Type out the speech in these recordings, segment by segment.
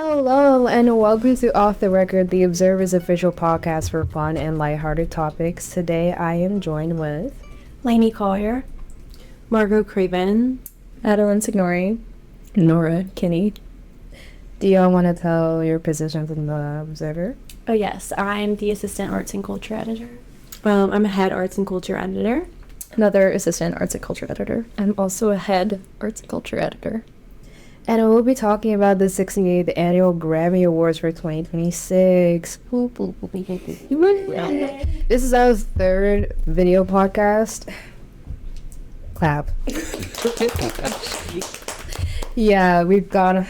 Hello, and welcome to Off the Record, the Observer's official podcast for fun and lighthearted topics. Today, I am joined with Lainey Collier, Margo Craven, Madeleine Signore, Nora Kinney. Do y'all want to tell your positions in the Observer? Oh yes, I'm the assistant arts and culture editor. I'm a head arts and culture editor. Another assistant arts and culture editor. I'm also a head arts and culture editor. And we'll be talking about the 68th Annual Grammy Awards for 2026. This is our third video podcast. Clap. Yeah, we've gone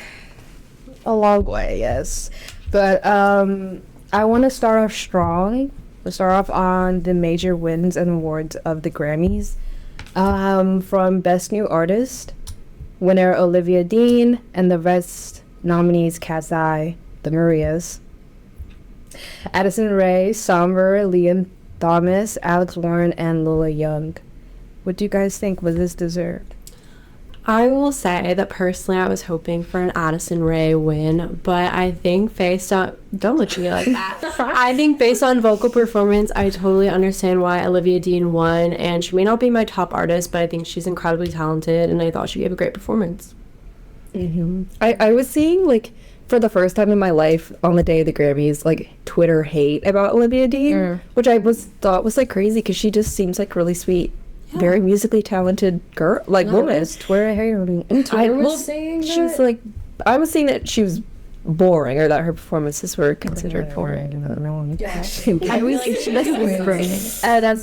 a long way, yes. But I want to start off strong. We'll start off on the major wins and awards of the Grammys. From Best New Artist, winner Olivia Dean, and the rest nominees Cat's Eye, The Marias, Addison Rae, Somber, Liam Thomas, Alex Warren, and Lola Young. What do you guys think? Was this deserved? I will say that personally I was hoping for an Addison Rae win, but I think based on... Don't look at me like that. I think based on vocal performance, I totally understand why Olivia Dean won, and she may not be my top artist, but I think she's incredibly talented, and I thought she gave a great performance. Mm-hmm. I was seeing, like, for the first time in my life, on the day of the Grammys, like, Twitter hate about Olivia Dean, which I thought was, like, crazy, because she just seems, like, really sweet. Yeah. Very musically talented girl, like woman. Twitter hating. I was saying she was like, I was saying that she was boring, or that her performances were considered boring. That's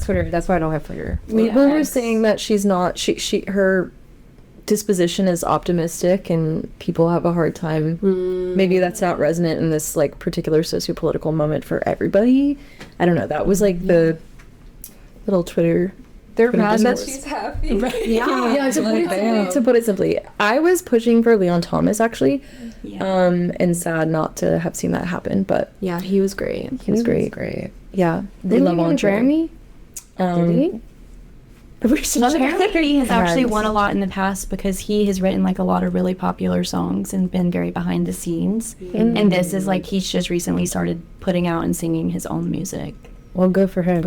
Twitter. That's why I don't have Twitter. We were saying that she's not. Her disposition is optimistic, and people have a hard time. Maybe that's not resonant in this like particular sociopolitical moment for everybody. I don't know. That was like the little Twitter. They're mad that she's happy. Right. Yeah. To put it simply, I was pushing for Leon Thomas actually, and sad not to have seen that happen. But yeah, he was great. He was great. Yeah, they love on Grammy. He has actually won a lot in the past because he has written like a lot of really popular songs and been very behind the scenes. And this is like he's just recently started putting out and singing his own music. Well, good for him.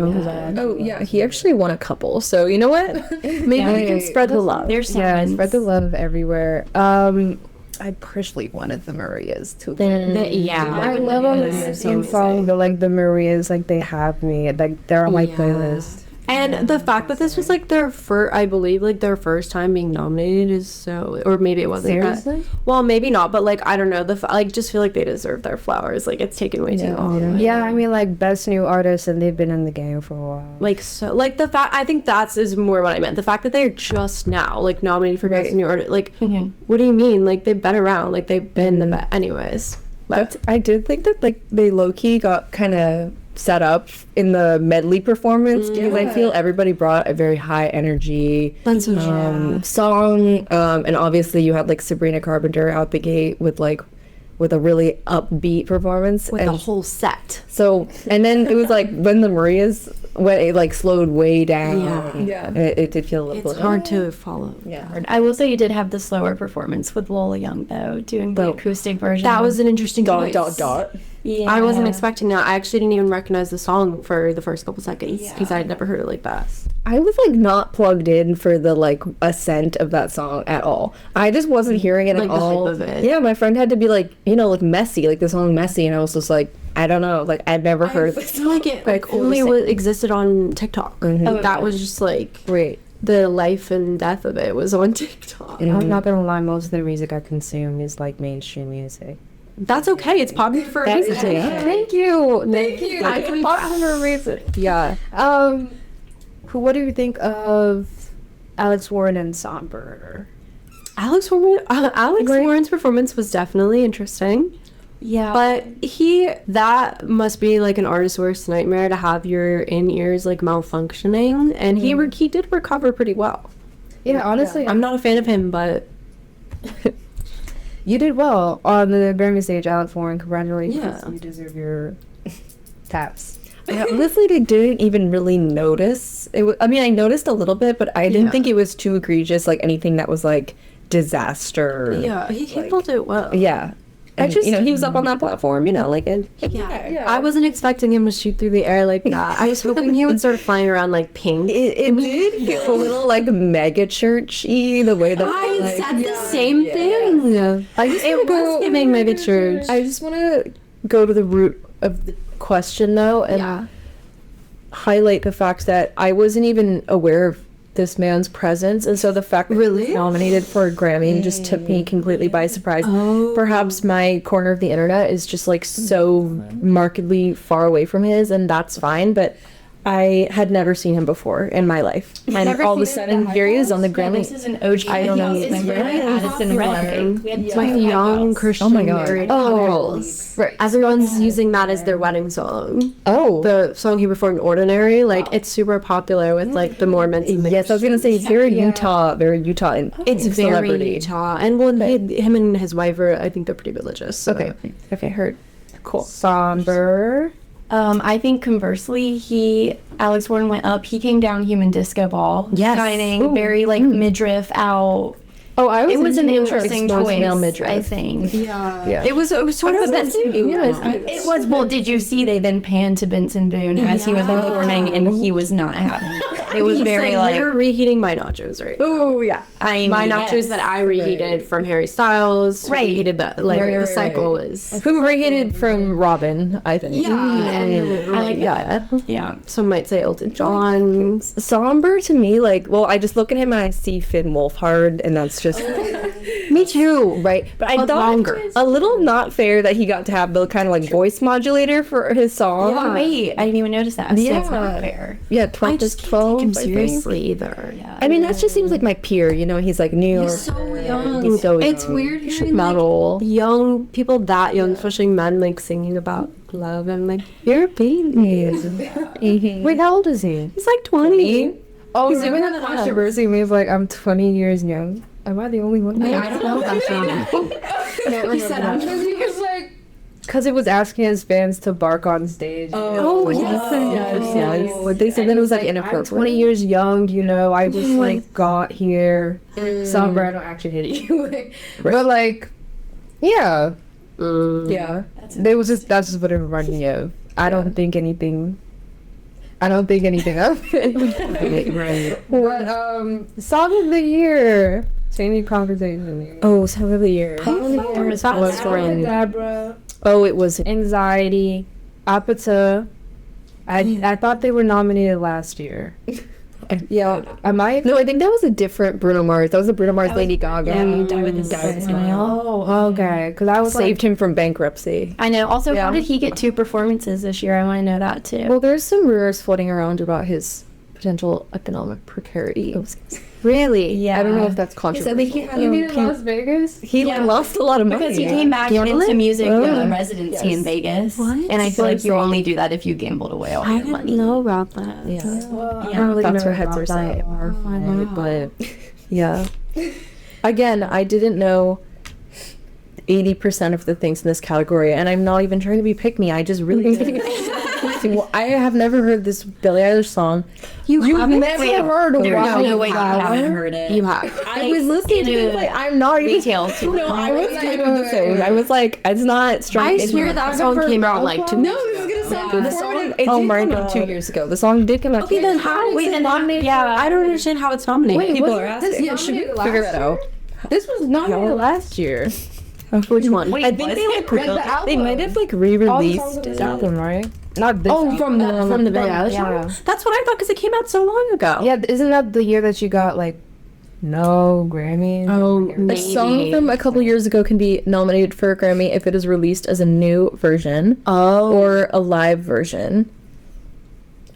He actually won a couple. So you know what? Maybe we can spread the love. Spread the love everywhere. I personally wanted the Marias too. I love all the song, but like the Marias, like they have me. Like they're on my playlist. And the fact that this was like their first, I believe, like their first time being nominated is so, or maybe it wasn't. Seriously? Well, maybe not, but like I don't know. Like just feel like they deserve their flowers. Like it's taken way too long. Yeah, I mean like Best New Artist, and they've been in the game for a while. Like so, like the fact I think that's is more what I meant. The fact that they're just now like nominated for Best New Artist. Like, what do you mean? Like they've been around. Like they've been the best. Anyways, but I did think that like they low key got kind of set up in the medley performance because I feel everybody brought a very high energy song, and obviously you had like Sabrina Carpenter out the gate with a really upbeat performance with the whole set. So and then it was like when the Marias when it like slowed way down. It did feel a little it's hard to follow. I will say you did have the slower performance with Lola Young though, doing the acoustic version. That was an interesting dot. Yeah. I wasn't expecting that. I actually didn't even recognize the song for the first couple seconds because I had never heard it like that. I was like not plugged in for the like ascent of that song at all. I just wasn't hearing it at all. The hype of it. Yeah, my friend had to be like, like messy, like the song Messy, and I was just like, I don't know, like I'd never heard. I feel like it like only existed on TikTok. That was just like the life and death of it was on TikTok. I'm not gonna lie, most of the music I consume is like mainstream music. That's okay. It's popular for a reason. Thank you. It's popular for a reason. Yeah. What do you think of Alex Warren and Somber? Alex Warren's performance was definitely interesting. Yeah. But that must be like an artist's worst nightmare to have your in-ears like malfunctioning, and he did recover pretty well. Yeah, honestly, I'm not a fan of him, but you did well on the Grammy stage, Alex Warren. Congratulations. Yeah. You deserve your taps. I honestly didn't even really notice it. I mean, I noticed a little bit, but I didn't think it was too egregious, like anything that was like disaster. Yeah, he handled it well. Yeah. And, he was up on that platform, like, and I wasn't expecting him to shoot through the air like that. I was hoping he would start flying around like pink. It did feel a little like mega churchy, the way that I said the same thing. It was giving mega church. I just want to go to the root of the question though, and highlight the fact that I wasn't even aware of this man's presence, and so the fact that he was nominated for a Grammy just took me completely by surprise. Perhaps my corner of the internet is just like so markedly far away from his, and that's fine, but I had never seen him before in my life, and all of a sudden here he is on the Grammy. This is an OG. I don't know. Addison Rae. It's like young Christian married couples. Right. Everyone's using that as their wedding song. Oh, The song he performed, Ordinary, like it's super popular with like the Mormons. And yes, I was gonna say it's very Utah, and it's very celebrity. Utah, and well, him and his wife are, I think they're pretty religious. So. Okay, heard. Cool. Somber. I think conversely, Alex Warren went up. He came down Human Disco Ball. Yes. Shining, very like midriff out. Oh, It was an interesting choice, male midriff. I think. Yeah. It was sort of that. It was. Well, did you see they then panned to Benson Boone as he was performing, and he was not happy. It was very like you're reheating my nachos, right? Oh yeah. My nachos that I reheated from Harry Styles. Right. Reheated that like the cycle was. Who reheated from Robin? I think. yeah. Some might say Elton John. Somber to me, like, well, I just look at him and I see Finn Wolfhard, and that's just Me too. right. But I But thought longer. a little not fair that he got to have the kind of like voice modulator for his song. Oh wait, I didn't even notice that. So Yeah. it's not fair. Yeah, I 12 to just can't 12. take him I think. seriously either. Yeah. I mean, that just seems like my peer. He's like New York. So young. He's so It's young. weird He's hearing metal. young people that young, especially men, like singing about love. And like, You're a baby. Wait, how old is he? he's like 20. Oh, He's even younger the than us. controversy means like I'm 20 years young. Am I the only one? I don't know about that. He said he was like, because it was asking his fans to bark on stage. Oh, yes. What they said that it was like I'm inappropriate. 20 years young, I just like got here. Somber, I don't actually hate you. But like, yeah. Yeah. That's just what it reminded me of. I don't think anything of it. Right. But song of the year. Changing conversation. Oh, song of the year. Deborah. Oh, it was. Anxiety. Apata. I thought they were nominated last year. Yeah. Am I? No, I think that was a different Bruno Mars. That was the Bruno Mars Lady Gaga. Yeah, Die with a Smile. Oh, okay. Because I was Saved him from bankruptcy. I know. Also, Yeah. how did he get 2 performances this year? I want to know that too. Well, there's some rumors floating around about his potential economic precarity. really? Yeah. I don't know if that's controversial. Las Vegas. He lost a lot of money. Because he came back into music with a residency in Vegas. What? And I feel like you only do that if you gambled away all I your didn't money. know about that. Yeah. Yeah. That's what heads are saying. But yeah. Again, I didn't know 80% of the things in this category, and I'm not even trying to be pick me. I just really well, I have never heard this Billie Eilish song. You've never heard of There's no way you Wildflower? haven't heard it. You have. I was listening to it, like, I'm not even Retail. No, I was kind of the same. I was like, it's not strong. I swear that song came out like 2 No, this is gonna sound the song. It did come out 2 years ago. The song did come out. Okay, then how? Wait, then nominated. Yeah. I don't understand how it's nominated. People are asking. Yeah, should we figure that out? This was nominated last year. Which one? Wait, I think they might have like re-released this album, right? Not this. Oh, from the Billie Eilish yeah. one? That's what I thought because it came out so long ago. Yeah, isn't that the year that you got like no Grammys? Oh, A maybe. song from a couple years ago can be nominated for a Grammy if it is released as a new version or a live version.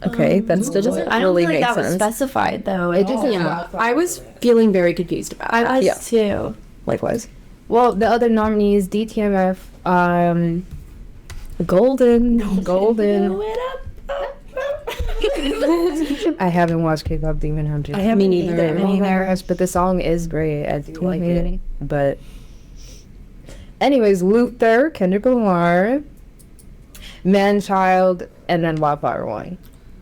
Okay, that still doesn't I don't really feel like make that was sense. specified though. It just Yeah, I was feeling very confused about I that. was Yeah. too. Likewise. Well, the other nominees: DTMF, Golden. I haven't watched K-pop Demon Hunters. I haven't Me neither. Me neither. But the song is great. I do like it. But, anyways, Luther, Kendrick Lamar, Man-Child, and then Wildflower Wine.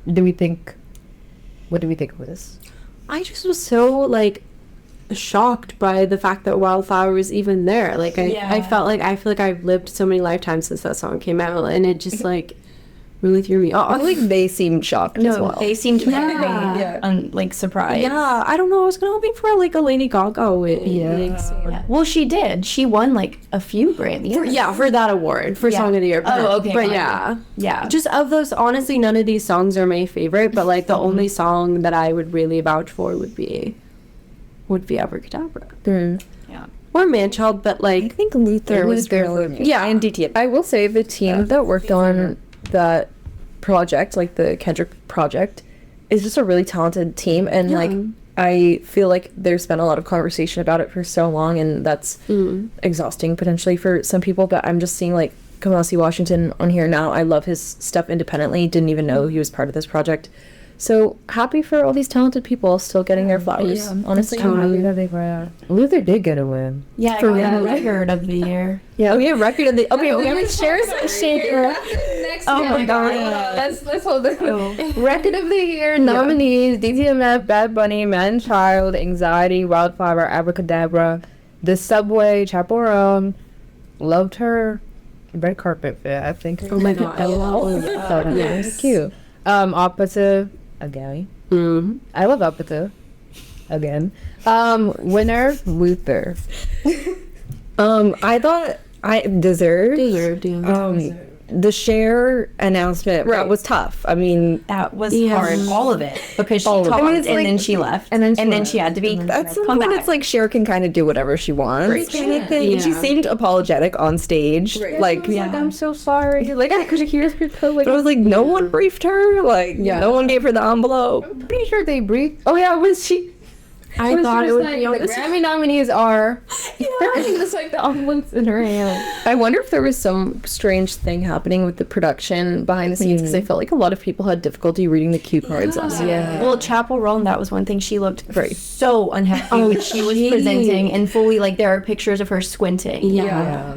What do we think of this? I just was so like shocked by the fact that Wildflower was even there. Like I feel like I've lived so many lifetimes since that song came out, and it just like really threw me off. I think they seemed shocked as well. They seemed like surprised. Yeah, I don't know. I was kind of hoping for like a Lady Gaga with Yeah. Well, she did. She won like a few Grammys. for that award for Song of the Year. Oh, okay. But yeah. just of those, honestly, none of these songs are my favorite. But like the only song that I would really vouch for would be Abracadabra. Yeah. Or Manchild, but like I think Luther was brilliant. Yeah, and DT. I will say the team that worked on that project, like the Kendrick project, is just a really talented team, and like I feel like there's been a lot of conversation about it for so long, and that's exhausting potentially for some people. But I'm just seeing like Kamasi Washington on here now. I love his stuff independently. Didn't even know he was part of this project. So happy for all these talented people still getting their flowers. Yeah, honestly, I'm happy that they were. Luther did get a win. Yeah, for record of the year. Yeah, we have record of the. Okay, we have to share some shit. Oh my god. Let's hold this. Record of the Year nominees: DTMF, Bad Bunny, Man-Child, Anxiety, Wildflower, Abracadabra, The Subway, Chaperone, Loved Her, Red Carpet Fit. I think. oh my god, Yes. Cute. Opposite. Again. I love Opposite. Again. Winner, Luther. I thought I deserved. The Cher announcement was tough. I mean, That was hard. All of it. Because she talked and then she left. And then she had to be that's come when back. it's like Cher can kind of do whatever she wants. Kind of thing. She seemed apologetic on stage. Like, I'm so sorry. Like, I could hear her tone. Like, but I was like, no one briefed her. Like, no one gave her the envelope. I'm pretty sure they briefed. Oh yeah, was she? I thought it would like, be on the Grammy nominees are. Just like the envelopes in her hand. I wonder if there was some strange thing happening with the production behind the scenes, because I felt like a lot of people had difficulty reading the cue cards. Well, Chapel Roan, that was one thing. She looked so unhappy when she was presenting, and fully like there are pictures of her squinting.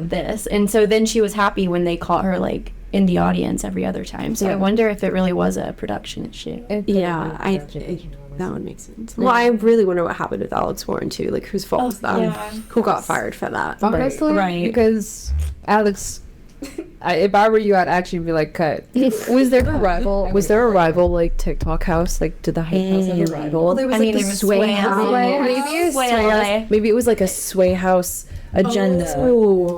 This, and so then she was happy when they caught her like in the audience every other time. So I wonder if it really was a production issue. That would make sense. Well, I really wonder what happened with Alex Warren too. Like, whose fault was that? Who got fired for that? Honestly, because Alex, if I were you, I'd actually be like, cut. Was there a rival? Was there a rival like TikTok house? Like, did the Hype House have a rival? Well, there was there was Sway House. Maybe it was like a Sway House agenda.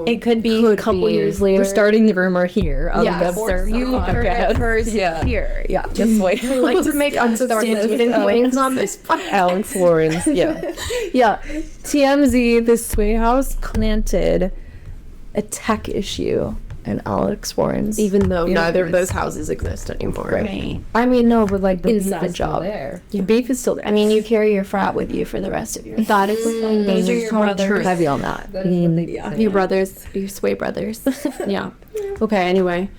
It could be A couple years later. We're starting the rumor here. You heard it first here. Yeah, just wait. I like to make unsubstantiated claims on this. Alex Lawrence. Yeah. TMZ, the Sway House planted a tech issue in Alex Warren's. Even though neither of those houses exist anymore. Right. I mean, no, but like the Inside beef is job. still there. The beef is still there. I mean, you carry your frat with you for the rest of your life. That is Those are your brothers. heavy on that. your brothers, your Sway brothers. Yeah. Okay. Anyway.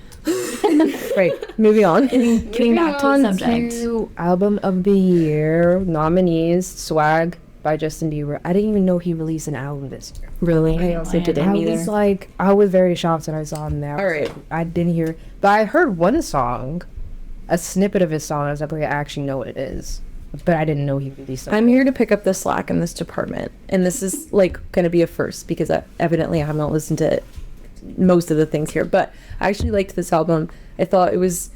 Right. Moving on. Getting back to the subject. To Album of the Year nominees: Swag by Justin Bieber. I didn't even know he released an album this year. Really? I also didn't either. I was very shocked when I saw him there. All right. I didn't hear, but I heard one song, a snippet of his song. I was like, I actually know what it is, but I didn't know he released it. I'm here to pick up the slack in this department, and this is like going to be a first because evidently I have not listened to most of the things here, but I actually liked this album. I thought it was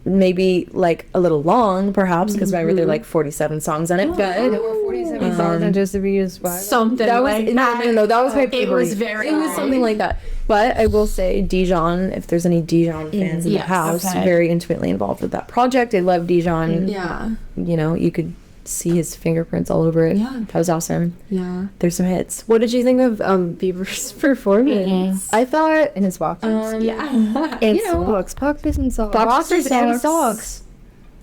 maybe like a little long, perhaps, because I really like 47 songs on it. But there were 47 songs and just to be as well. Something that was no, that was my favorite. It was something like that. But I will say Dijon, if there's any Dijon fans in the house, very intimately involved with that project. I love Dijon. Yeah. You know, you could see his fingerprints all over it. Yeah. That was awesome. Yeah. There's some hits. What did you think of Bieber's performance? I thought in his boxers. And socks. Pockets and socks. Boxers and socks.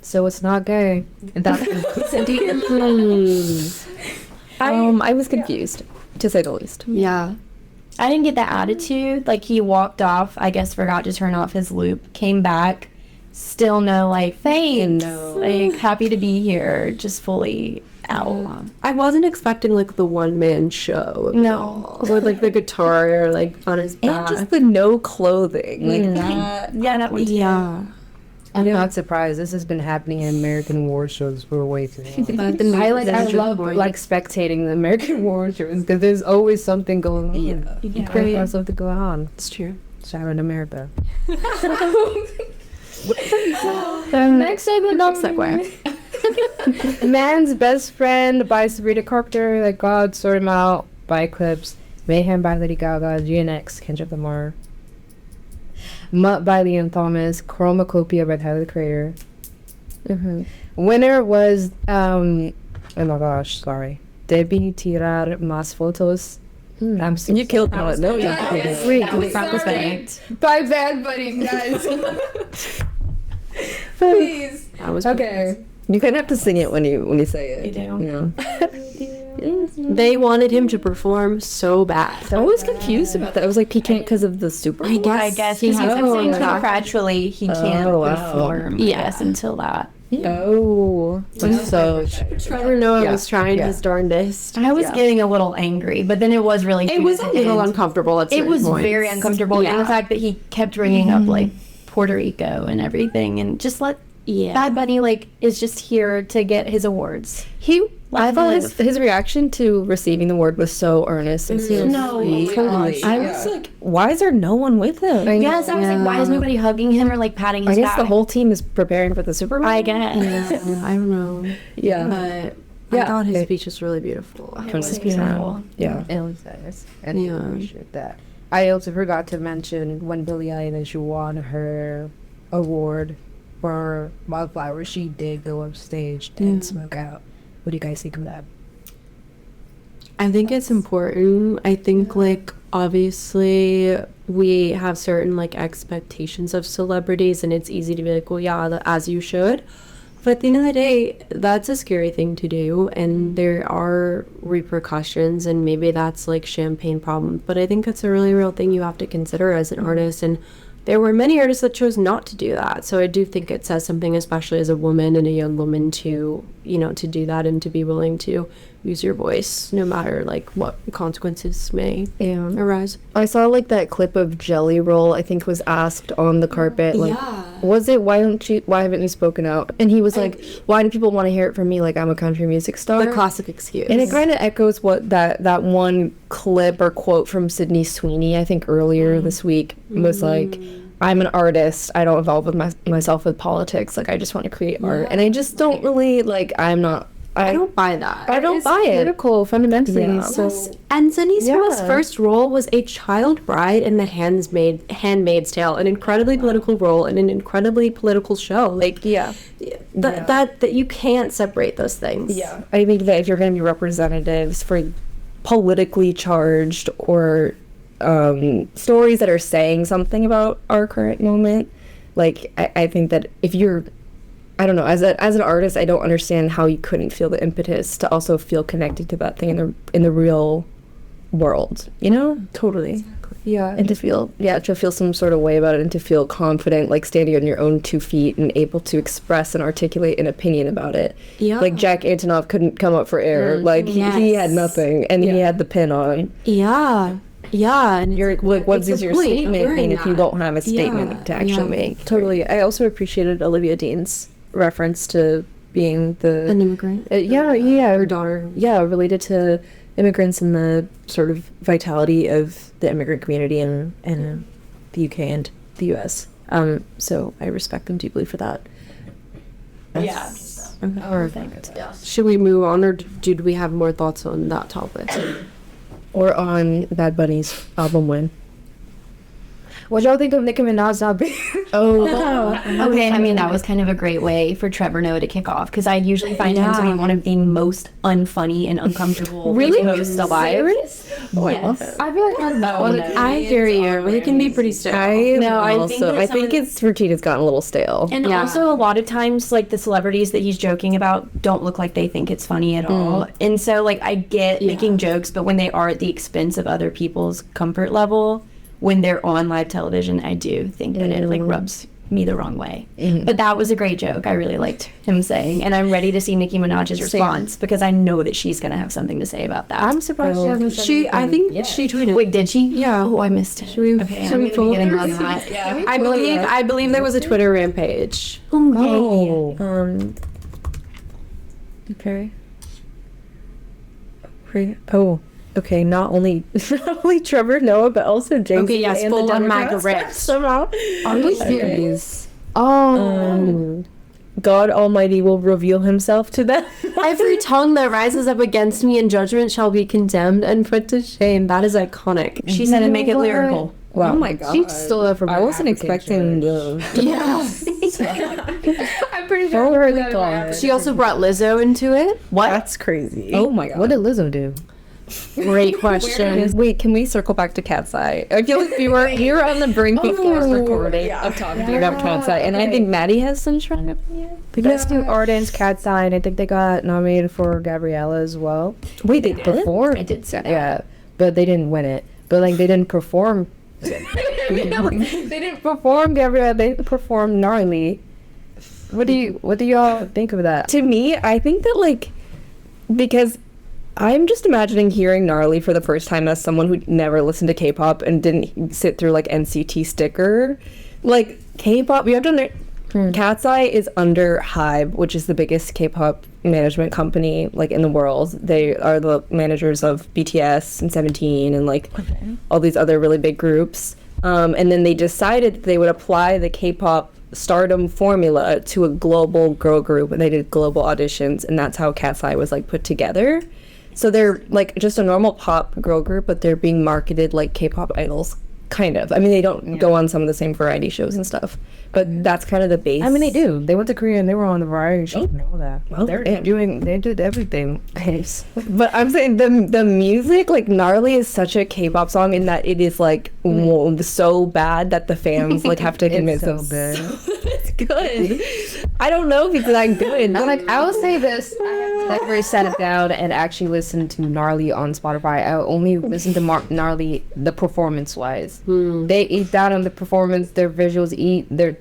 So it's not gay. And that's I was confused, to say the least. Yeah. I didn't get that attitude. Like, he walked off, I guess forgot to turn off his loop, came back, still no, like, thanks. No. Like, happy to be here, just fully out. I wasn't expecting, like, the one-man show. No. With, like, the guitar, like, on his back. And just the no clothing. Like that. Yeah, that was... Yeah. I'm not surprised. This has been happening in American award shows for way too long. I love like spectating the American award shows because there's always something going on. There's something going on. It's true. Shout out America. Next segment, Man's Best Friend by Sabrina Carpenter, Like God, Sort 'Em Out by Eclipse, Mayhem by Lady Gaga, GNX, Kendrick Lamar, Mutt by Liam Thomas, Chromacopia by Tyler the Creator. Winner was, oh my gosh, sorry, Debí tirar más fotos. I'm so You killed sorry. it. No, By Bad Bunny, guys. Please. That was Okay. You kind of have to sing it when you say it. You do. They wanted him to perform so bad. I was confused about that. I was like, he can't because of the Super Bowl. I guess he has to sing contractually. He can't perform. Yes, until that. Oh, so Trevor Noah was trying his darndest. I was getting a little angry, but then it was really. It was a little uncomfortable at certain It was points. very uncomfortable, and the fact that he kept bringing up like Puerto Rico and everything, and just let Bad Bunny is just here to get his awards. I thought his reaction to receiving the award was so earnest and so sweet. Totally. I was like, why is there no one with him? Yes, I was like, why is nobody hugging him or patting his I guess back? the whole team is preparing for the Super Bowl. I guess. I don't know. Yeah. But I thought his speech was really beautiful. It was beautiful. Yeah. It was nice. And I Yeah. appreciate that. I also forgot to mention when Billie Eilish won her award for Wildflower, she did go up stage and smoke out. What do you guys think of that? I think it's important. I think obviously we have certain expectations of celebrities, and it's easy to be like, well, yeah, as you should. But at the end of the day, that's a scary thing to do, and there are repercussions, and maybe that's champagne problem. But I think it's a really real thing you have to consider as an artist, and there were many artists that chose not to do that. So I do think it says something, especially as a woman and a young woman, to to do that and to be willing to use your voice no matter what consequences may arise. I saw that clip of Jelly Roll, I think, was asked on the carpet, was it, why haven't you spoken out? And he was like, why do people want to hear it from me? I'm a country music star. The classic excuse. And it kind of echoes what that one clip or quote from Sydney Sweeney, I think earlier this week, was I'm an artist. I don't involve myself with politics. I just want to create art. And I just don't really, I don't buy that. I don't buy it. Political, fundamentally. Yeah. So, And Sydney Sweeney's first role was a child bride in The Handmaid's Tale, an incredibly political role in an incredibly political show. That you can't separate those things. Yeah. I think that if you're going to be representatives for politically charged or stories that are saying something about our current moment, I think that if you're, I don't know, as an artist, I don't understand how you couldn't feel the impetus to also feel connected to that thing in the real world, Totally. Yeah. And to feel some sort of way about it, and to feel confident, standing on your own 2 feet and able to express and articulate an opinion about it. Yeah. Jack Antonoff couldn't come up for air. He had nothing, and he had the pin on. Yeah. Yeah, and You're what is your statement if you don't have a statement to actually make? Totally. I also appreciated Olivia Dean's reference to being an immigrant. Her daughter. Yeah, related to immigrants and the sort of vitality of the immigrant community in the UK and the US. So I respect them deeply for that. Yeah. Okay. Should we move on, or did we have more thoughts on that topic? Or on Bad Bunny's album win? what y'all think of Nicki Minaj not being? Okay, I mean, that was kind of a great way for Trevor Noah to kick off, because I usually find him to be one of the most unfunny and uncomfortable hosts alive. Yes. I feel like I know. I hear you, but it can be pretty stale. I think its routine has gotten a little stale. And also, a lot of times, the celebrities that he's joking about don't look like they think it's funny at all. And so, I get making jokes, but when they are at the expense of other people's comfort level, when they're on live television, I do think that it rubs me the wrong way. But that was a great joke. I really liked him saying, and I'm ready to see Nicki Minaj's response because I know that she's gonna have something to say about that. I'm surprised she hasn't said anything. I think she tweeted. Wait, did she? Yeah. Oh, I missed it. Should we I'm getting on that. Yeah. I believe there was a Twitter rampage. Okay. Oh, okay. Not only Trevor Noah, but also James. Okay, yes, and full the on Democrats MAGA rips. somehow. Are we serious? Oh. God Almighty will reveal Himself to them. Every tongue that rises up against me in judgment shall be condemned and put to shame. That is iconic. She said and make it lyrical. Wow. Oh my God. She stole that from I her wasn't African expecting church. the. Yeah. I'm pretty sure I heard that. She also brought Lizzo into it. What? That's crazy. Oh my god. What did Lizzo do? Great question. Wait, can we circle back to Cat's Eye? I feel like we were on the brink before recording of talking about Cat's Eye, and I think Maddie has some strong opinion. The best new artist, Cat's Eye, and I think they got nominated for Gabriella as well. Wait, they did? Perform? I did say that. Yeah, but they didn't win it. But like they didn't perform. They didn't perform Gabriella. They performed Gnarly. What do y'all think of that? To me, I think that like because I'm just imagining hearing Gnarly for the first time as someone who never listened to K-pop and didn't sit through like NCT Sticker. Like K-pop, you have to Cat's Eye is under Hybe, which is the biggest K-pop management company like in the world. They are the managers of BTS and 17 and like all these other really big groups. And then they decided that they would apply the K-pop stardom formula to a global girl group, and they did global auditions, and that's how Cat's Eye was like put together. So they're like just a normal pop girl group, but they're being marketed like K-pop idols, kind of. I mean, they don't go on some of the same variety shows and stuff, but that's kind of the base. I mean, they do. They went to Korea and they were on the variety show and all that. Well, They did everything. But I'm saying the music, like Gnarly, is such a K-pop song in that it is like so bad that the fans like have to convince so us. good. It's good. I don't know if it's that good. But like, I will say this: I have never sat it down and actually listened to Gnarly on Spotify. I only listened to Gnarly the performance-wise. They eat down on the performance. Their visuals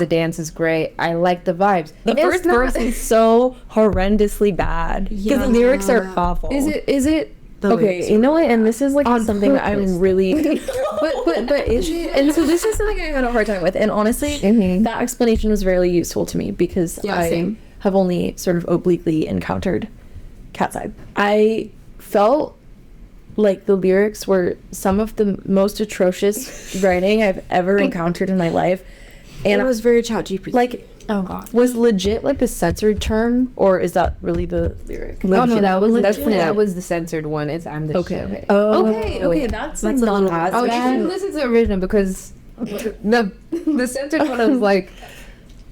the dance is great. I like the vibes. The first verse is so horrendously bad because the lyrics are awful. Is it? Okay, you know what? And this is like something that I'm really, but is it? And so this is something I had a hard time with. And honestly, that explanation was very useful to me because I have only sort of obliquely encountered Cat's Eye. I felt like the lyrics were some of the most atrocious writing I've ever encountered in my life. And it was very ChatGPT. like, Oh god. was legit like the censored term, or is that really the lyric? Oh no, that was That's that was the censored one. It's I'm the shit. Okay. okay, that's like not as Oh, you bad. should listen to the original because the censored one was like.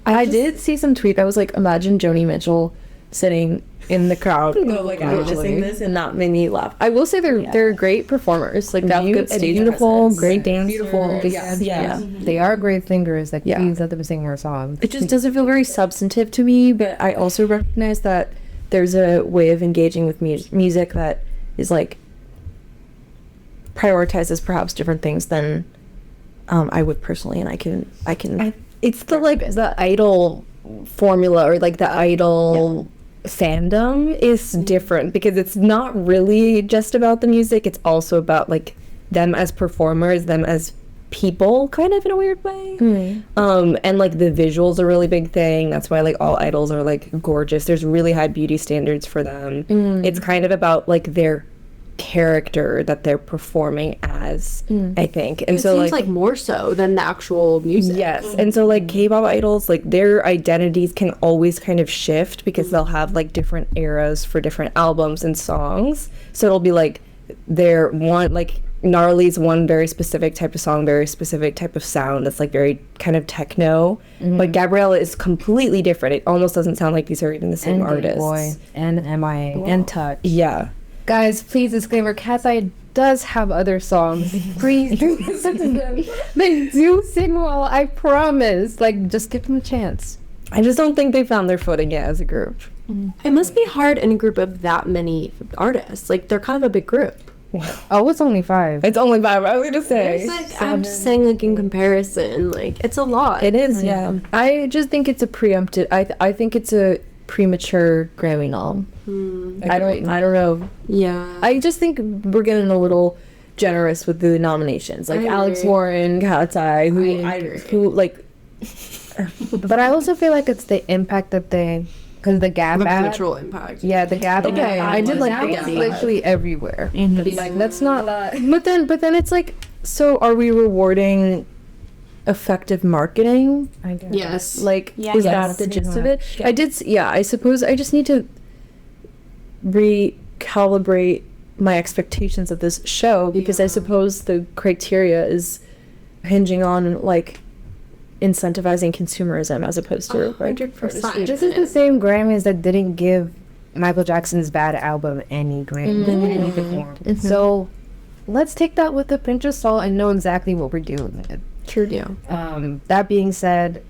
I did see some tweet. I was like, imagine Joni Mitchell sitting in the crowd, witnessing this, and that made me laugh. I will say they're great performers. Like they have good stage beautiful, presence. great dancers. Beautiful. Yeah. They are great singers. Like please let them sing more songs. It just doesn't feel very substantive to me. But I also recognize that there's a way of engaging with music that is like prioritizes perhaps different things than I would personally, and I can. It's the idol formula or like the idol fandom is different because it's not really just about the music. It's also about like them as performers, them as people, kind of in a weird way. And like the visuals are a really big thing. That's why like all idols are like gorgeous. There's really high beauty standards for them. It's kind of about like their character that they're performing as, I think. And It so seems like more so than the actual music. yes, and so like K-pop idols, like their identities can always kind of shift because they'll have like different eras for different albums and songs. So it'll be like they're one like Gnarly's one very specific type of song, very specific type of sound that's like very kind of techno. But Gabriella is completely different. It almost doesn't sound like these are even the same artists. Boy and MIA and Touch. Yeah. Guys, please disclaimer: Cat's Eye does have other songs. Please listen to them. They do sing well. I promise. Like, just give them a chance. I just don't think they found their footing yet as a group. It must be hard in a group of that many artists. Like, they're kind of a big group. Oh, it's only 5. It's only 5. I was gonna say. I'm just saying, like, in comparison, like, it's a lot. It is, yeah. I just think it's a preempted. I think it's a premature Grammy nom. I don't know. Yeah. I just think we're getting a little generous with the nominations, like Alex Warren, Cat's Eye, who like. But I also feel like it's the impact that they, because the Gap ad, cultural impact. yeah, the Gap ad, I did like the it's Gap ad. literally everywhere. Like that's not. But then it's like, so are we rewarding effective marketing? I guess. Yes. Like, Yeah, is yes. that the gist of it? I suppose I just need to recalibrate my expectations of this show, because I suppose the criteria is hinging on, like, incentivizing consumerism as opposed to, like, 100%. This is the same Grammys that didn't give Michael Jackson's Bad album any Grammy. Any performance. So let's take that with a pinch of salt and know exactly what we're doing with it. True deal. That being said,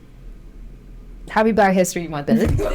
happy Black History Month, everyone.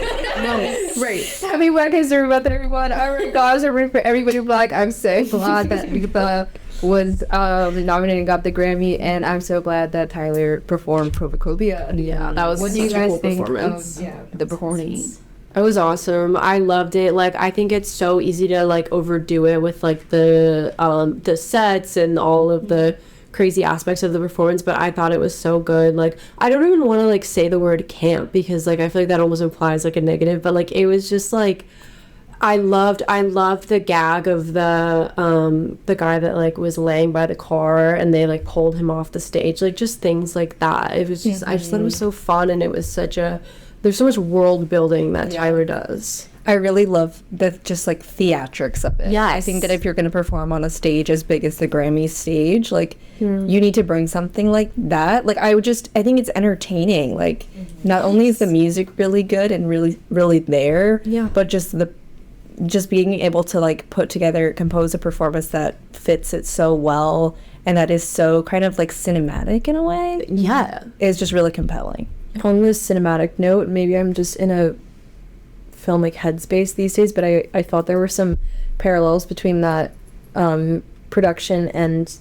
right. Happy Black History Month, everyone. Oh my gosh, I'm rooting for everybody black. I'm so glad that Lisa was nominated and got the Grammy, and I'm so glad that Tyler performed Provocalia. Yeah, that was What do you such a guys cool think performance. of the performance? It was awesome. I loved it. Like, I think it's so easy to, like, overdo it with, like, the sets and all of the crazy aspects of the performance, but I thought it was so good. Like, I don't even want to, like, say the word camp, because, like, I feel like that almost implies, like, a negative, but, like, it was just, like, I loved the gag of the guy that, like, was laying by the car and they, like, pulled him off the stage, like, just things like that. It was just, I just thought it was so fun, and it was such a, there's so much world building that Tyler does. I really love the just like theatrics of it. Yes. I think that if you're going to perform on a stage as big as the Grammy stage, like you need to bring something like that. Like I think it's entertaining. Like not only is the music really good and really there, but just being able to like compose a performance that fits it so well and that is so kind of like cinematic in a way. Yeah. Is just really compelling. On this cinematic note, maybe I'm just in a filmic headspace these days, but I thought there were some parallels between that production and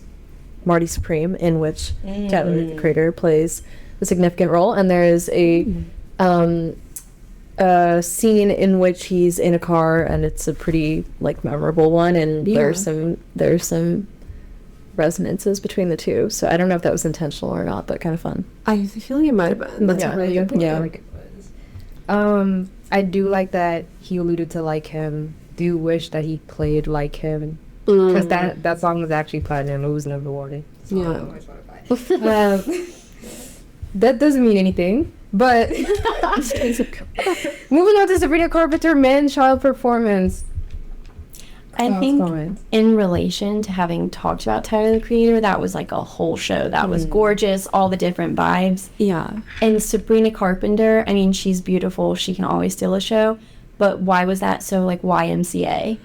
Marty Supreme, in which Tyler, the creator, plays a significant role, and there is a scene in which he's in a car, and it's a pretty like memorable one, and there's some resonances between the two. So I don't know if that was intentional or not, but kind of fun. I feel like it might have been. That's a really good point. Yeah. Like it was. I do like that he alluded to like him. Do wish that he played like him, because that song was actually platinum. It was never awarded. So Yeah. That doesn't mean anything. But moving on to Sabrina Carpenter man-child performance. I think in relation to having talked about Tyler, the Creator, that was like a whole show. That was gorgeous, all the different vibes. Yeah. And Sabrina Carpenter, I mean, she's beautiful. She can always steal a show. But why was that so like YMCA?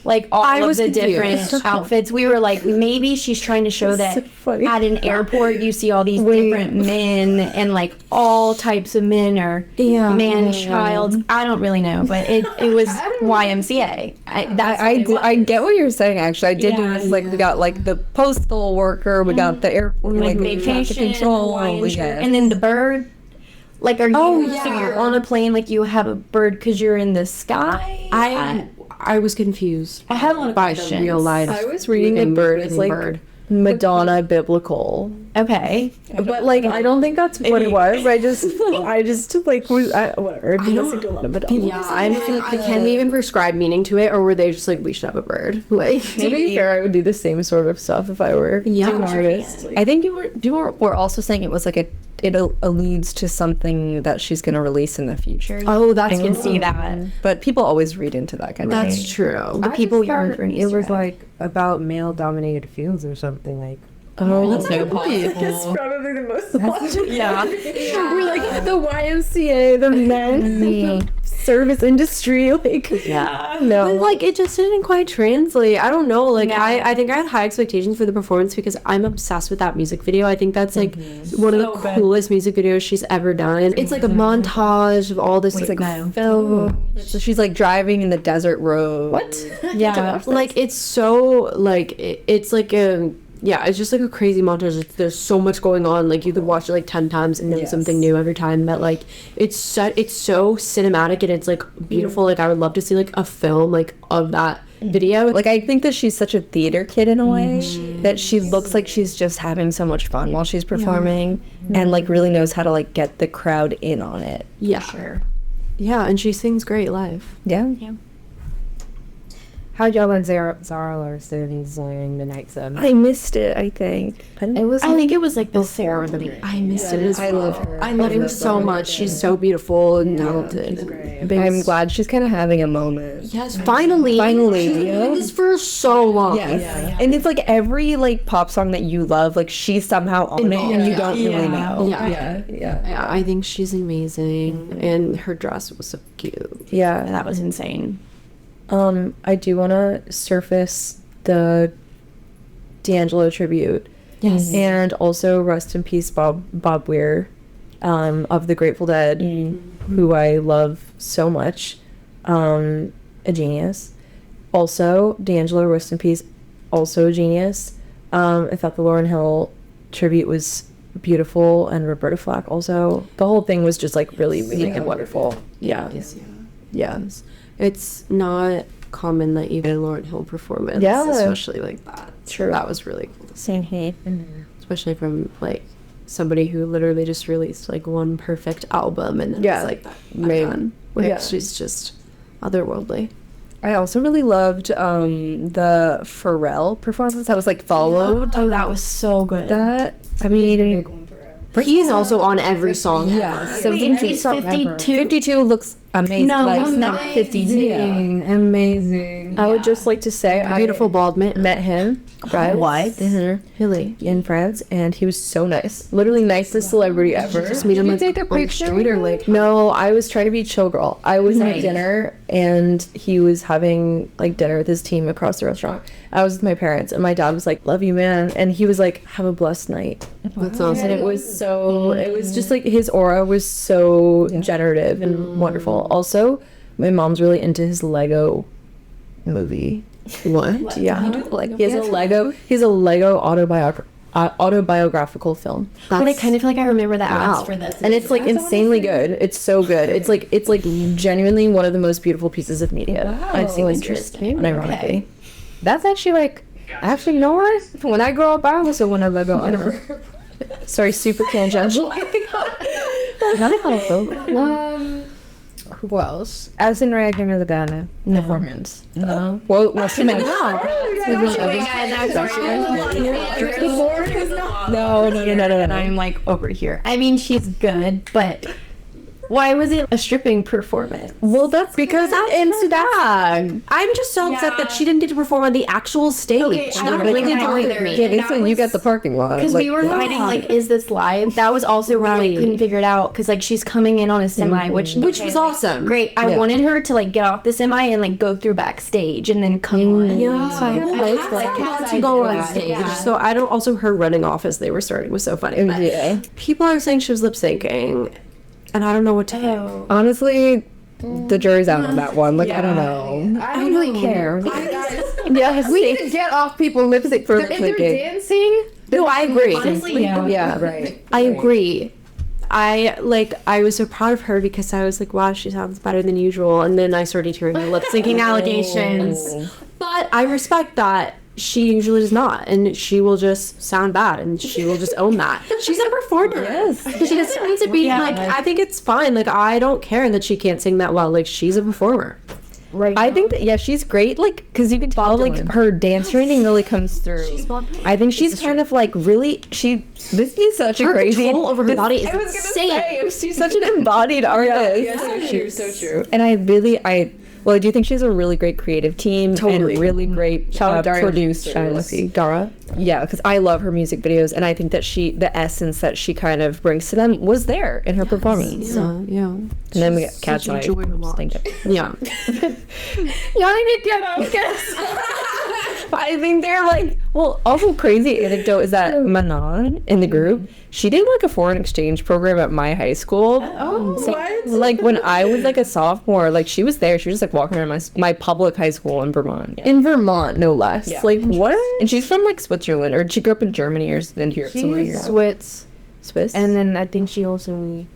Like all of the different outfits. We were like, maybe she's trying to show that at an airport you see all these different men and like all types of men or man-child. I don't really know, but it was YMCA. I get what you're saying. Actually, I did notice like we got like the postal worker, we got the airport, like vacation control, and then the bird. Like, are you? So you're on a plane, like you have a bird because you're in the sky. I was confused. I had a lot of by questions. the real life. I was reading a bird. It's like Madonna biblical. Okay, But like I don't think that's what it was. I just like was whatever. I've been listening to a lot of Madonna. Yeah, I'm like, can we even prescribe meaning to it, or were they just like, we should have a bird? Like, To be fair, I would do the same sort of stuff if I were an artist. I think you were also saying it was like it alludes to something that she's going to release in the future. Oh, I can see that. But people always read into that kind of thing. that's true. The people yearn for an It Easter was egg. like about male-dominated fields or something like. Oh, That's so possible. That's probably the most. Yeah, we're like the YMCA, the men, service industry. Like, no. But, like, it just didn't quite translate. I don't know. Like, I think I had high expectations for the performance because I'm obsessed with that music video. I think that's, like, one of the coolest music videos she's ever done. It's, like, a montage of all this, like, film. So she's like driving in the desert road. What? Yeah. Like, it's so, like, it's like a... Yeah, it's just like a crazy montage. There's so much going on. Like, you could watch it like 10 times and know something new every time. But like, it's so cinematic and it's like beautiful. Like, I would love to see like a film like of that video. Like, I think that she's such a theater kid in a way that she looks like she's just having so much fun while she's performing and like really knows how to like get the crowd in on it. Yeah, sure. Yeah, and she sings great live. Yeah. How'd y'all and Zara Larsson sing the night sub? I missed it, I think. It was. I think it was like the ceremony. I missed it as well. I love her. I love her so much. She's so beautiful and talented. I'm glad she's kind of having a moment. Yes, finally. She's been doing this for so long. Yes. And it's like every like pop song that you love, like she's somehow on it and you don't really know. Yeah, I think she's amazing. And her dress was so cute. Yeah. That was insane. I do want to surface the D'Angelo tribute. Yes. And also rest in peace Bob Weir of the Grateful Dead, who I love so much. A genius. Also, D'Angelo, rest in peace, also a genius. I thought the Lauryn Hill tribute was beautiful, and Roberta Flack also. The whole thing was just like really moving and wonderful. Yeah. It's not common that even a Lauryn Hill performance, especially like that. True. That was really cool. Same here. Especially from like somebody who literally just released like one perfect album and it's like man, like she's just otherworldly. I also really loved the Pharrell performance that was like followed. Oh, that was so good. That I mean, he's also on every song. So he's 52. 52 looks amazing. No, like, he's not 52. Amazing. I would just like to say Beautiful bald man. met him, right? What? Really? In France, and he was so nice. Literally nicest celebrity ever. Just meet him Did like you take a on the picture? street or like No, I was trying to be chill girl. I was at dinner and he was having like dinner with his team across the restaurant. I was with my parents and my dad was like, "Love you, man," and he was like, "Have a blessed night." that's awesome. And it was just like his aura was so generative and wonderful. Also, my mom's really into his Lego movie. What? Yeah, he has a Lego autobiographical film. But I kind of feel like I remember the ads for this. And it's like insanely good. It's so good. It's like genuinely one of the most beautiful pieces of media I've seen this year. Unironically. That's actually you know what? When I grow up, I also want to Lego. Sorry, super tangential. Who else? Addison Rae, Give Me the Gun performance. No. Well, what's the matter? No. I'm like over here. I mean, she's good, but why was it a stripping performance? Well, that's because I'm just so upset that she didn't get to perform on the actual stage. Okay, That really bothered me. you get the parking lot. Because we were fighting, like, is this live? That was also why we couldn't figure it out. Because, like, she's coming in on a semi, which was awesome. Great. I wanted her to, like, get off the semi and, like, go through backstage and then come on. To go on stage. So I don't. Also, her running off as they were starting was so funny. But people are saying she was lip syncing, and I don't know what to do. Honestly, the jury's out on that one. Like, I don't know. I don't really care. Yeah, We need to get off people lip sync for if they're dancing. No, I agree. Honestly, Yeah, right. I agree. I was so proud of her because I was like, wow, she sounds better than usual. And then I started hearing the lip syncing allegations. But I respect that. She usually does not, and she will just sound bad, and she will just own that. She's a performer. Yes. She doesn't need to be like, I think it's fine. Like, I don't care that she can't sing that well. Like, she's a performer. Right. I think that she's great. Like, because you can tell like her dance training really comes through. I think she's kind of like really. This is such a crazy control over her body is insane. She's such an embodied artist. So true. And I Well, I do think she has a really great creative team and really great producers. Dara. Yeah, because I love her music videos, and I think that the essence that she kind of brings to them was there in her performance. So, yeah. And then we got Cat's Eye. Yeah. I think they're like, well, also crazy anecdote is that Manon in the group, she did like a foreign exchange program at my high school. What? Like when I was like a sophomore, like she was there. She was just like walking around my public high school in Vermont. In Vermont, no less. Yeah. Like what? And she's from like Switzerland, or she grew up in Germany or then here somewhere here. Swiss. And then I think she also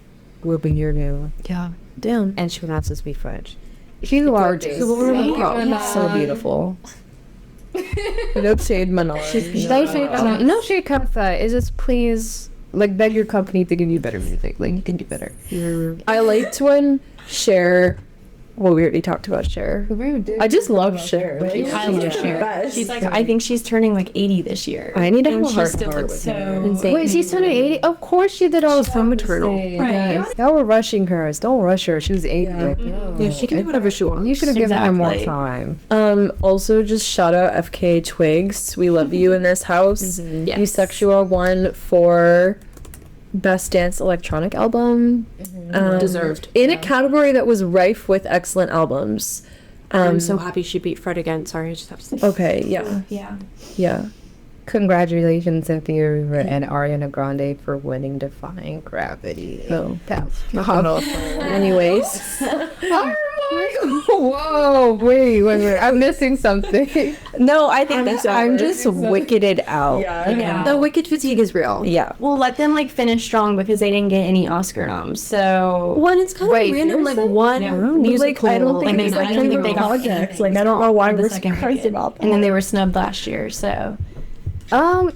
grew up in here now. Yeah. Damn. And she wants us to speak French. She's gorgeous. So beautiful. No shade, Manon. No shade comes that. It's just please, like, beg your company to give you better music. Like, you can do better. I liked when Cher. Well, we already talked about Cher. I just love Cher. I love Cher. She's like, I think she's turning like 80 this year. I need to have And a she heart still looks so insane. Wait, she's turning 80? Of course she did all the time maternal. Right. Y'all were rushing her. Don't rush her. She was 80. Yeah, she can do whatever she wants. You should have given her more Exactly. time. Also, just shout out FK Twigs. We love you in this house. Yes. You Sexual won for Best Dance Electronic Album. Deserved. In a category that was rife with excellent albums. I'm so happy she beat Fred again. Sorry, I just have to say. Okay, yeah. Yeah. Congratulations, Cynthia Erivo and Ariana Grande, for winning Defying Gravity. Oh. Anyways. Whoa, wait. I'm missing something. No, I think I'm just wickeded out. Yeah. The wicked fatigue is real. Yeah. Well, let them like finish strong because they didn't get any Oscar noms. So One, it's kind of random. Like one musical. I don't think and it's I don't think they got projects. Like, I don't know why the we're second surprised weekend. about that. And then they were snubbed last year. So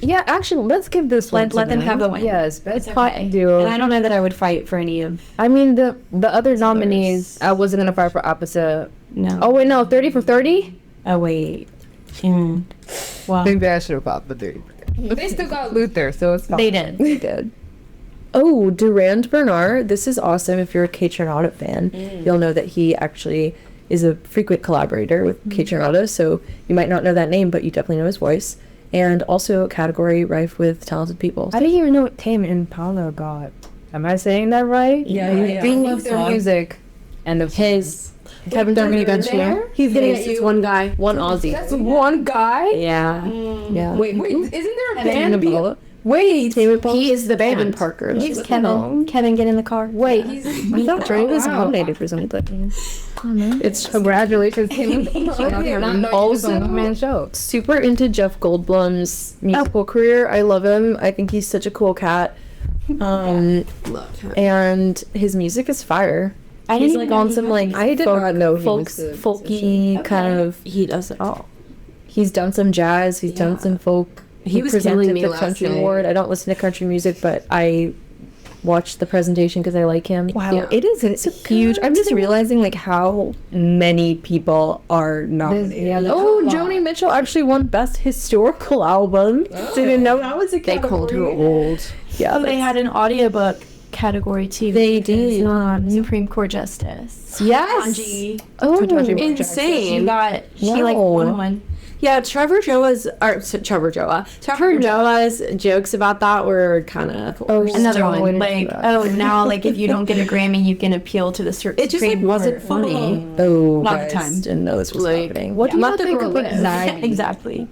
Yeah, actually, let's give this one let them have the win. Yes, best It's pop okay. duo. And I don't know that I would fight for any of. I mean, the other nominees, I wasn't gonna fight for opposite. No. Oh wait, no, 30 for 30. Oh wait. Wow. Maybe I should have fought for 30. But they still got Luther, so it's fine. They did. They did. Oh, Durand Bernard. This is awesome. If you're a Kate Charlotte fan, you'll know that he actually is a frequent collaborator with Kate Charlotte. So you might not know that name, but you definitely know his voice. And also a category rife with talented people. I didn't even know what Tame Impala got. Am I saying that right? Yeah. We love their music. And of his Kevin Durant eventually. He's getting it's one guy. One Aussie. That's one guy. Yeah. Yeah. Wait, isn't there a Kevin band? Impala. Wait, He is the band. Parker. He's Kevin. Kevin, get in the car. wait. I thought Dre was nominated for something. It's congratulations, Tame Impala. Also, man show. super into Jeff Goldblum's musical career. I love him. I think he's such a cool cat. Love him. And his music is fire. I He's didn't like know on he some had like music. folky kind of. He does it all. He's done some jazz. He's done some folk. He was presented killing me the last country night. award. I don't listen to country music, but I watched the presentation because I like him. Wow, Yeah. It's huge. I'm just realizing like how many people are nominated. Joni Mitchell actually won Best Historical Album. Didn't know that was a They category. called her old. Yeah, Oh, they had an audiobook category too. They did. Supreme Court Justice. yes. Angie. Insane. She like won one. Yeah, Trevor Noah's jokes about that were kind of Another Don't one. win Like, for that. oh, now like if you don't get a Grammy, you can appeal to the Supreme It just like wasn't Court. funny. Oh, Not the guys, time. Didn't know this was Like, happening. What do Let you the think girl of live. anxiety? Exactly.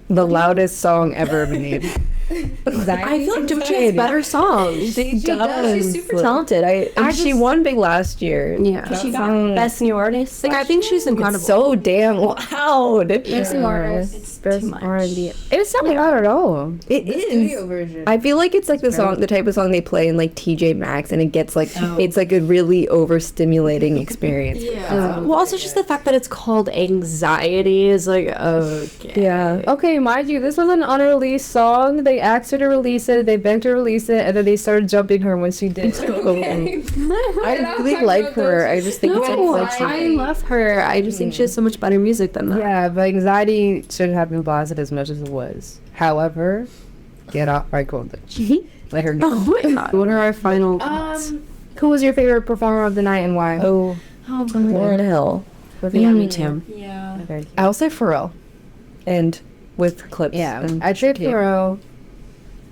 The loudest song ever made. I feel like Doja has better songs. She's super talented. And she won big last year. Yeah. She got Best New Artist. Like I think she's incredible. So damn loud. Best New Artist. It's Best too much. R&B. It's not loud at all. It is. Version. I feel like it's like the type of song they play in like TJ Maxx, and it gets like it's like a really overstimulating experience. Well, also just the fact that it's called Anxiety is like okay. Yeah. Okay, mind you, this was an unreleased song. They asked her to release it, they begged her to release it, and then they started jumping her when she did. I really like her. I just think it's No, unfortunate. I love her. I just think she has so much better music than that. Yeah, but Anxiety shouldn't have been blasted as much as it was. However, get off my golden. Let her know. Oh my god. What are our final Who was your favorite performer of the night and why? Lauren Hill. Yeah, me too. Yeah. I'll say Pharrell. And with clips. Yeah, and I trade tape. Pharrell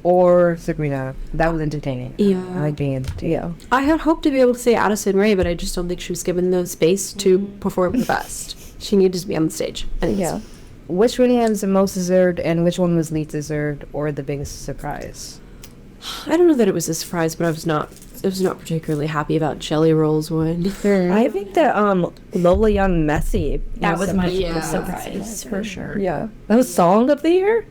or Sabrina. That was entertaining. I Yeah. like being entertained. Yeah. I had hoped to be able to say Addison Rae, but I just don't think she was given the space to perform the best. She needed to be on the stage. Anyways. Yeah. Which one was the most deserved, and which one was least deserved, or the biggest surprise? I don't know that it was a surprise, but I was not particularly happy about Jelly Roll's one. I think that Lola Young Messi. That was my Yeah. biggest surprise for sure. Yeah. That was Song of the Year?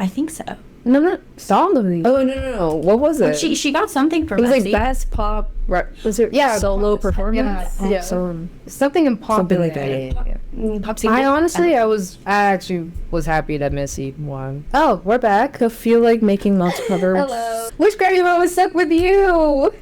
I think so. No, not Song of the Year. Oh, no. What was it? She got something for It was like Messi. best pop. Was it solo performance? Yeah. Something in pop. Something like in that. there. Pop I actually was happy that Messi won. Oh, we're back. I feel like making Melts cover. Hello. Which Grammy moment was stuck with you?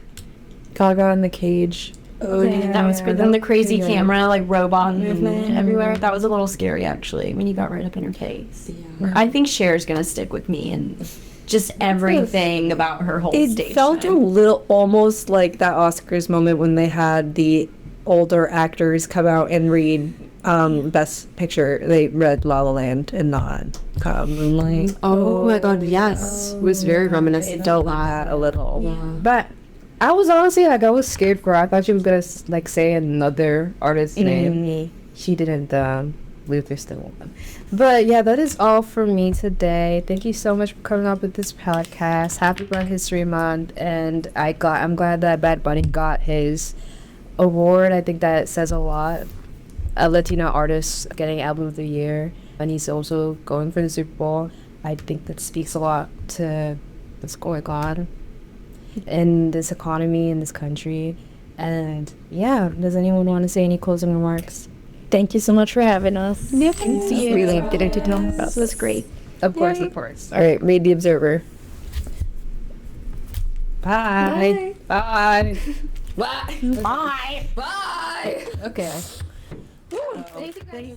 Gaga in the Cage. Oh, yeah, that was good. Then the crazy camera, like robot movement everywhere. That was a little scary, actually, when you got right up in her face. Yeah. I think Cher's gonna stick with me and just everything about her whole It stage felt a time. little almost like that Oscars moment when they had the older actors come out and read Best Picture. They read La La Land and not Moonlight. Oh my god, yes. It was very reminiscent. Don't lie a little. But I was honestly I was scared for her. I thought she was gonna say another artist's name. She didn't. Luther still won. But yeah, that is all for me today. Thank you so much for coming up with this podcast. Happy Black History Month, and I'm glad that Bad Bunny got his award. I think that says a lot. A Latino artist getting Album of the Year, and he's also going for the Super Bowl. I think that speaks a lot to what's going on in this economy in this country. And yeah, does anyone want to say any closing remarks? Thank you so much for having us. Yeah, thank you. Really getting to talk about This was great. Of course, of course. All right, read the Observer. Bye. Bye. Bye. Bye. Okay. Thank you.